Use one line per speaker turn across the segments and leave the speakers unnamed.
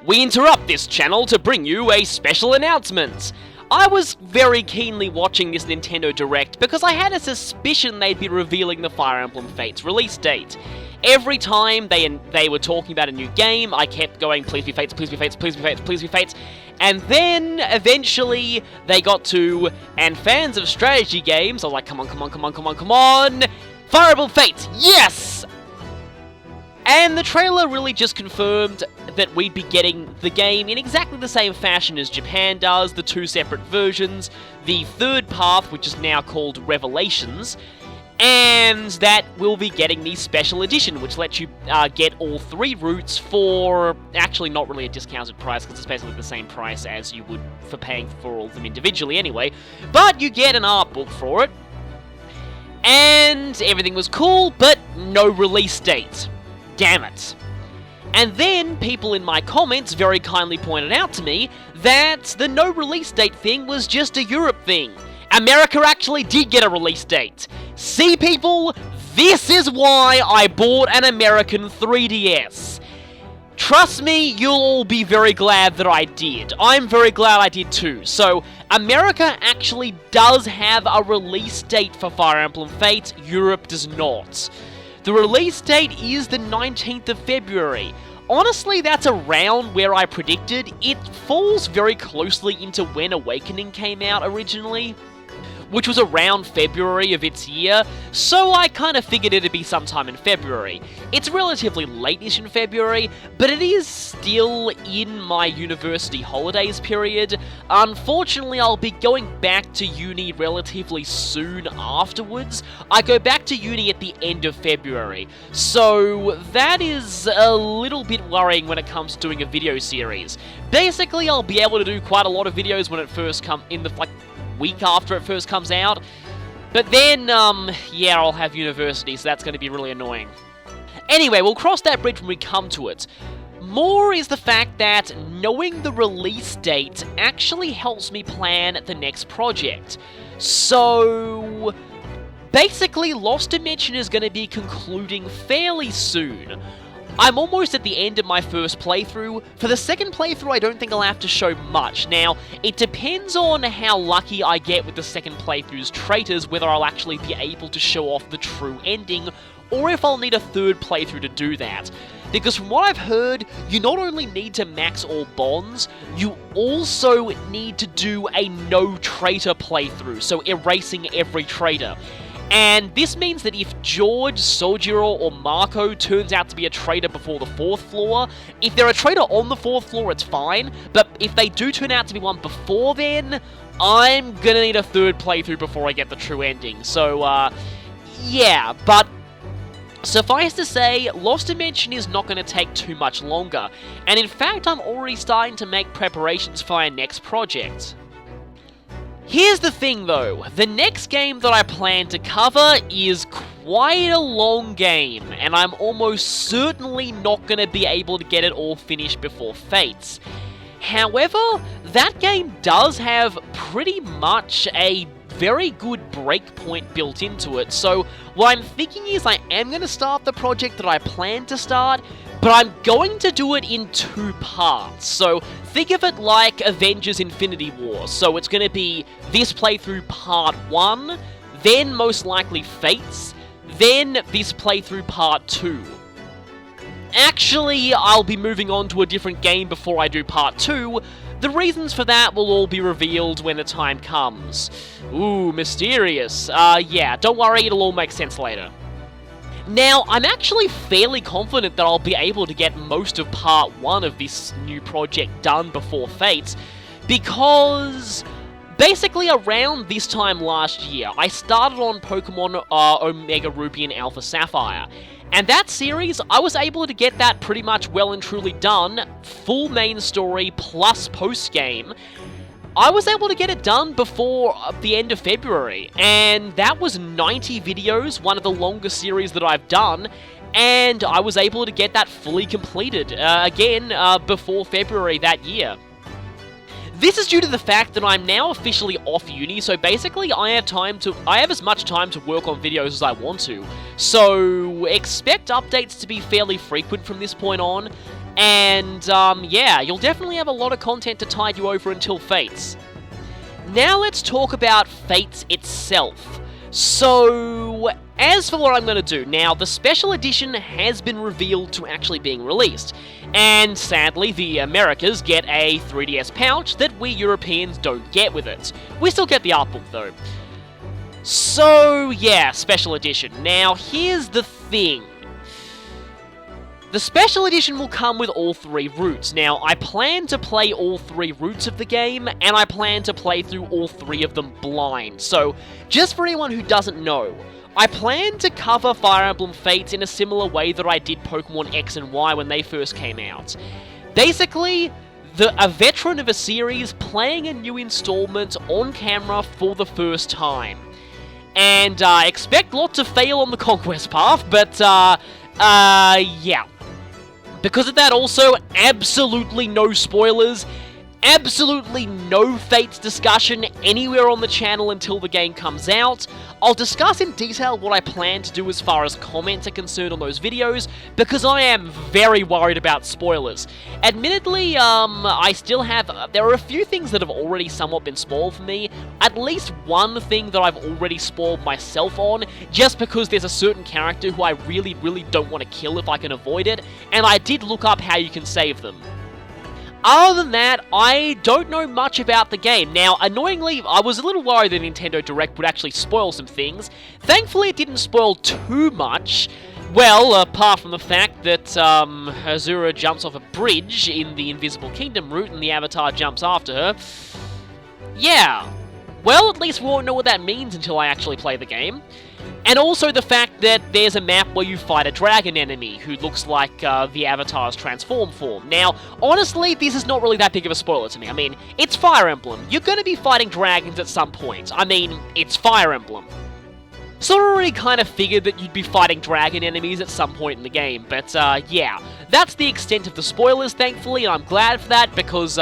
We interrupt this channel to bring you a special announcement. I was very keenly watching this Nintendo Direct because I had a suspicion they'd be revealing the Fire Emblem Fates release date. Every time they were talking about a new game, I kept going, please be Fates, please be Fates, please be Fates, please be Fates. And then, eventually, they got to, and fans of strategy games, I was like, come on, come on, come on, come on, come on! Fire Emblem Fates, yes! And the trailer really just confirmed that we'd be getting the game in exactly the same fashion as Japan does, the two separate versions, the third path, which is now called Revelations, and that we'll be getting the special edition, which lets you get all three routes for actually not really a discounted price, because it's basically the same price as you would for paying for all of them individually anyway, but you get an art book for it, and everything was cool, but no release date. Damn it. And then people in my comments very kindly pointed out to me that the no release date thing was just a Europe thing. America actually did get a release date. See, people, this is why I bought an American 3DS. Trust me, you'll all be very glad that I did. I'm very glad I did too. So, America actually does have a release date for Fire Emblem Fates, Europe does not. The release date is the 19th of February. Honestly, that's around where I predicted. It falls very closely into when Awakening came out originally, which was around February of its year, so I kind of figured it'd be sometime in February. It's relatively late-ish in February, but it is still in my university holidays period. Unfortunately, I'll be going back to uni relatively soon afterwards. I go back to uni at the end of February, so that is a little bit worrying when it comes to doing a video series. Basically, I'll be able to do quite a lot of videos when it first comes in the, week after it first comes out, but then, yeah, I'll have university, so that's going to be really annoying. Anyway, we'll cross that bridge when we come to it. More is the fact that knowing the release date actually helps me plan the next project. So, basically, Lost Dimension is going to be concluding fairly soon. I'm almost at the end of my first playthrough. For the second playthrough, I don't think I'll have to show much. Now, it depends on how lucky I get with the second playthrough's traitors, whether I'll actually be able to show off the true ending, or if I'll need a third playthrough to do that. Because from what I've heard, you not only need to max all bonds, you also need to do a no traitor playthrough, so erasing every traitor. And this means that if George, Sojiro, or Marco turns out to be a traitor before the 4th floor, if they're a traitor on the 4th floor, it's fine, but if they do turn out to be one before then, I'm gonna need a third playthrough before I get the true ending. So, yeah, but suffice to say, Lost Dimension is not going to take too much longer, and in fact, I'm already starting to make preparations for our next project. Here's the thing though, the next game that I plan to cover is quite a long game, and I'm almost certainly not going to be able to get it all finished before Fates. However, that game does have pretty much a very good breakpoint built into it, so what I'm thinking is I am going to start the project that I plan to start, but I'm going to do it in 2 parts. So think of it like Avengers Infinity War. So it's going to be this playthrough part 1, then most likely Fates, then this playthrough part 2. Actually, I'll be moving on to a different game before I do part 2. The reasons for that will all be revealed when the time comes. Ooh, mysterious. Yeah, don't worry, it'll all make sense later. Now, I'm actually fairly confident that I'll be able to get most of part 1 of this new project done before Fates, because basically around this time last year, I started on Pokemon Omega Ruby and Alpha Sapphire, and that series, I was able to get that pretty much well and truly done, full main story plus post-game. I was able to get it done before the end of February, and that was 90 videos, one of the longest series that I've done, and I was able to get that fully completed, again, before February that year. This is due to the fact that I'm now officially off uni, so basically I have as much time to work on videos as I want to, so expect updates to be fairly frequent from this point on. And, yeah, you'll definitely have a lot of content to tide you over until Fates. Now let's talk about Fates itself. So, as for what I'm going to do, now the Special Edition has been revealed to actually being released, and sadly the Americas get a 3DS pouch that we Europeans don't get with it. We still get the art book though. So yeah, Special Edition. Now here's the thing. The Special Edition will come with all 3 routes. Now, I plan to play all 3 routes of the game, and I plan to play through all 3 of them blind. So, just for anyone who doesn't know, I plan to cover Fire Emblem Fates in a similar way that I did Pokemon X and Y when they first came out. Basically, a veteran of a series playing a new installment on camera for the first time. And expect lots of fail on the conquest path, but, yeah. Because of that also, absolutely no spoilers, absolutely no Fates discussion anywhere on the channel until the game comes out. I'll discuss in detail what I plan to do as far as comments are concerned on those videos, because I am very worried about spoilers. Admittedly, I still have... there are a few things that have already somewhat been spoiled for me, at least one thing that I've already spoiled myself on, just because there's a certain character who I really, really don't want to kill if I can avoid it, and I did look up how you can save them. Other than that, I don't know much about the game. Now, annoyingly, I was a little worried that Nintendo Direct would actually spoil some things. Thankfully, it didn't spoil too much. Well, apart from the fact that Azura jumps off a bridge in the Invisible Kingdom route and the Avatar jumps after her. Yeah. Well, at least we won't know what that means until I actually play the game. And also the fact that there's a map where you fight a dragon enemy who looks like the Avatar's transform form. Now, honestly, this is not really that big of a spoiler to me. I mean, it's Fire Emblem. You're going to be fighting dragons at some point. I mean, it's Fire Emblem. So I already kind of figured that you'd be fighting dragon enemies at some point in the game, but yeah. That's the extent of the spoilers, thankfully, and I'm glad for that because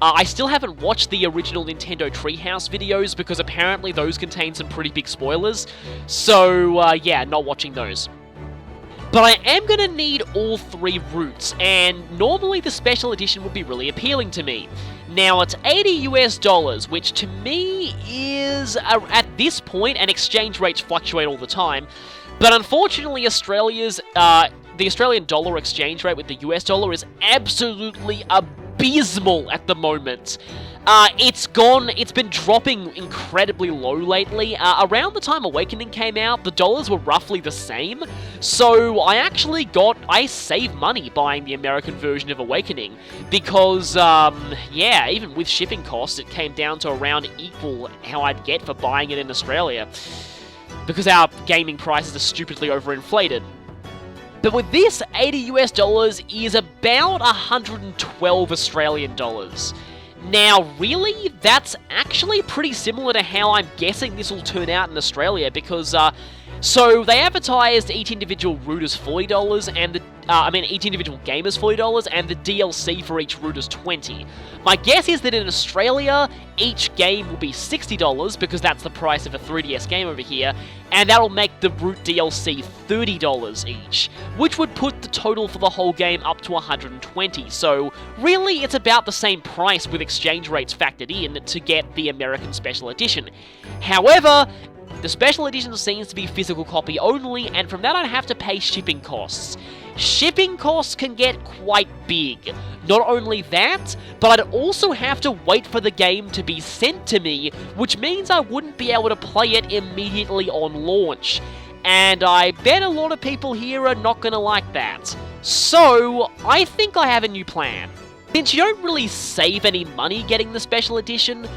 I still haven't watched the original Nintendo Treehouse videos because apparently those contain some pretty big spoilers. So, yeah, not watching those. But I am going to need all 3 routes, and normally the Special Edition would be really appealing to me. Now, it's $80 US, which to me is, at this point, and exchange rates fluctuate all the time, but unfortunately the Australian dollar exchange rate with the US dollar is absolutely abysmal at the moment. It's been dropping incredibly low lately. Around the time Awakening came out, the dollars were roughly the same, so I saved money buying the American version of Awakening, because, yeah, even with shipping costs, it came down to around equal how I'd get for buying it in Australia, because our gaming prices are stupidly overinflated. But with this, $80 US is about 112 Australian dollars. Now, really, that's actually pretty similar to how I'm guessing this will turn out in Australia, because, so they advertised each individual route as $40, and each individual game is $40, and the DLC for each route is $20. My guess is that in Australia, each game will be $60, because that's the price of a 3DS game over here, and that'll make the route DLC $30 each, which would put the total for the whole game up to $120, so really it's about the same price with exchange rates factored in to get the American Special Edition. However, the Special Edition seems to be physical copy only, and from that I'd have to pay shipping costs. Shipping costs can get quite big. Not only that, but I'd also have to wait for the game to be sent to me, which means I wouldn't be able to play it immediately on launch. And I bet a lot of people here are not gonna like that. So, I think I have a new plan. Since you don't really save any money getting the Special Edition,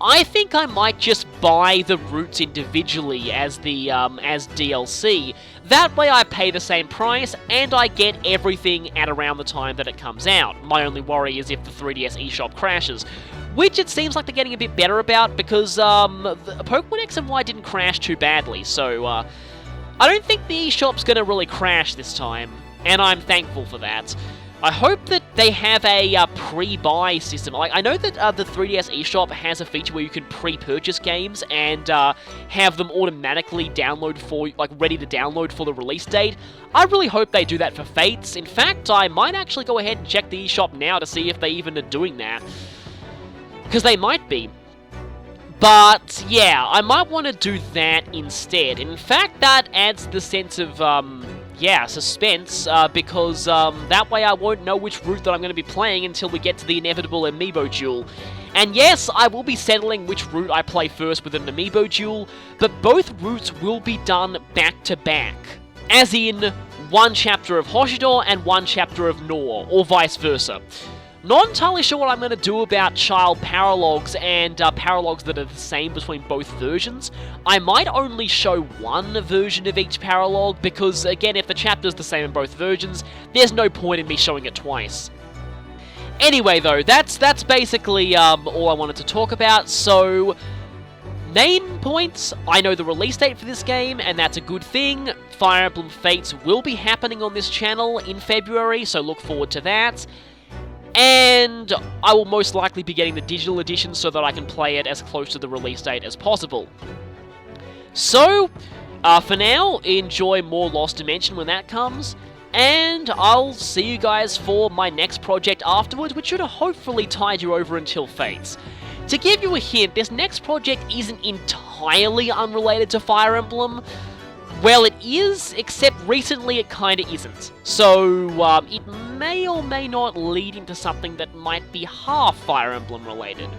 I think I might just buy the routes individually as DLC. That way I pay the same price, and I get everything at around the time that it comes out. My only worry is if the 3DS eShop crashes, which it seems like they're getting a bit better about, because the Pokemon X and Y didn't crash too badly, so I don't think the eShop's gonna really crash this time, and I'm thankful for that. I hope that they have a pre-buy system. Like, I know that the 3DS eShop has a feature where you can pre-purchase games and have them automatically download for, like, ready to download for the release date. I really hope they do that for Fates. In fact, I might actually go ahead and check the eShop now to see if they even are doing that. Because they might be. But, yeah, I might want to do that instead. In fact, that adds the sense of, suspense, because that way I won't know which route that I'm going to be playing until we get to the inevitable Amiibo duel. And yes, I will be settling which route I play first with an Amiibo duel, but both routes will be done back-to-back. As in, one chapter of Hoshidor and one chapter of Nohr, or vice versa. Not entirely sure what I'm going to do about child paralogs and paralogs that are the same between both versions. I might only show one version of each paralog because, again, if the chapter's the same in both versions, there's no point in me showing it twice. Anyway, though, that's basically all I wanted to talk about, so... Main points, I know the release date for this game, and that's a good thing. Fire Emblem Fates will be happening on this channel in February, so look forward to that. And I will most likely be getting the digital edition so that I can play it as close to the release date as possible. So, for now, enjoy more Lost Dimension when that comes, and I'll see you guys for my next project afterwards, which should hopefully tide you over until Fates. To give you a hint, this next project isn't entirely unrelated to Fire Emblem. Well, it is, except recently it kinda isn't. So, it may or may not lead into something that might be half Fire Emblem related.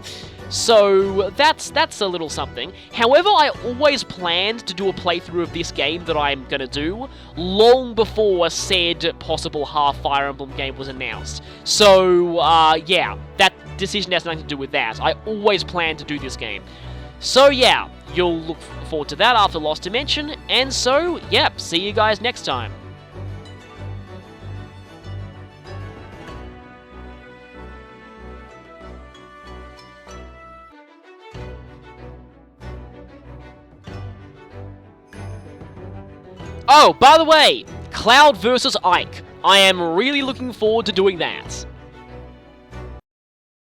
So, that's a little something. However, I always planned to do a playthrough of this game that I'm gonna do, long before said possible half Fire Emblem game was announced. So, yeah, that decision has nothing to do with that. I always planned to do this game. So yeah, you'll look forward to that after Lost Dimension, and so, yep, see you guys next time. Oh, by the way, Cloud versus Ike. I am really looking forward to doing that.